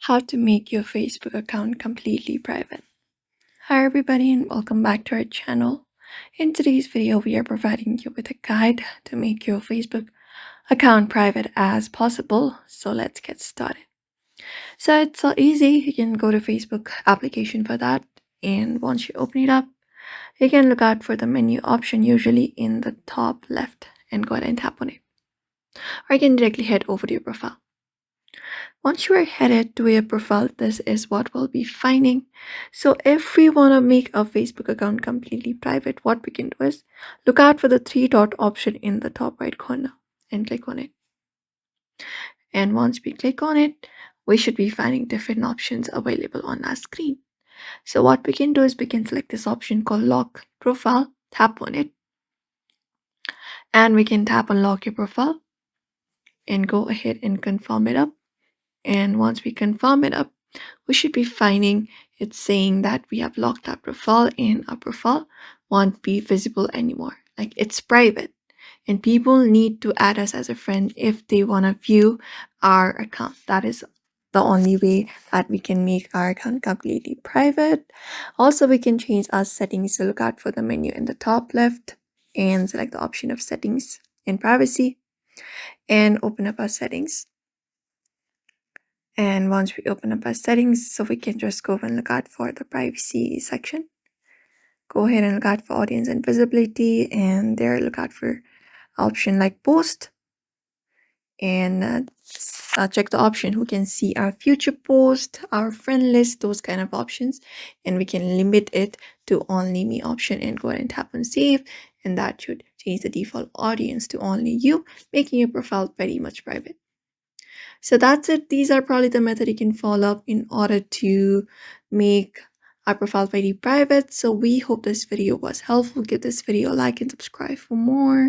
How to make your Facebook account completely private. Hi everybody and welcome back to our channel. In today's video, we are providing you with a guide to make your Facebook account private as possible. So let's get started. So it's so easy. You can go to Facebook application for that. And once you open it up, you can look out for the menu option usually in the top left and go ahead and tap on it. Or you can directly head over to your profile. Once you are headed to your profile, this is what we'll be finding. So if we want to make a Facebook account completely private, what we can do is look out for the three dot option in the top right corner and click on it. And once we click on it, we should be finding different options available on our screen. So what we can do is we can select this option called lock profile, tap on it, and we can tap on lock your profile and go ahead and confirm it up. And once we confirm it up, we should be finding it saying that we have locked our profile and our profile won't be visible anymore. Like it's private and people need to add us as a friend if they want to view our account. That is the only way that we can make our account completely private. Also, we can change our settings. So look out for the menu in the top left and select the option of settings and privacy and open up our settings. And once we open up our settings, so we can just go and look out for the privacy section. Go ahead and look out for audience and visibility, and there look out for option like post. And check the option who can see our future post, our friend list, those kind of options. And we can limit it to only me option and go ahead and tap on save. And that should change the default audience to only you, making your profile very much private. So that's it. These are probably the method you can follow in order to make our profile very private. So we hope this video was helpful. Give this video a like and subscribe for more.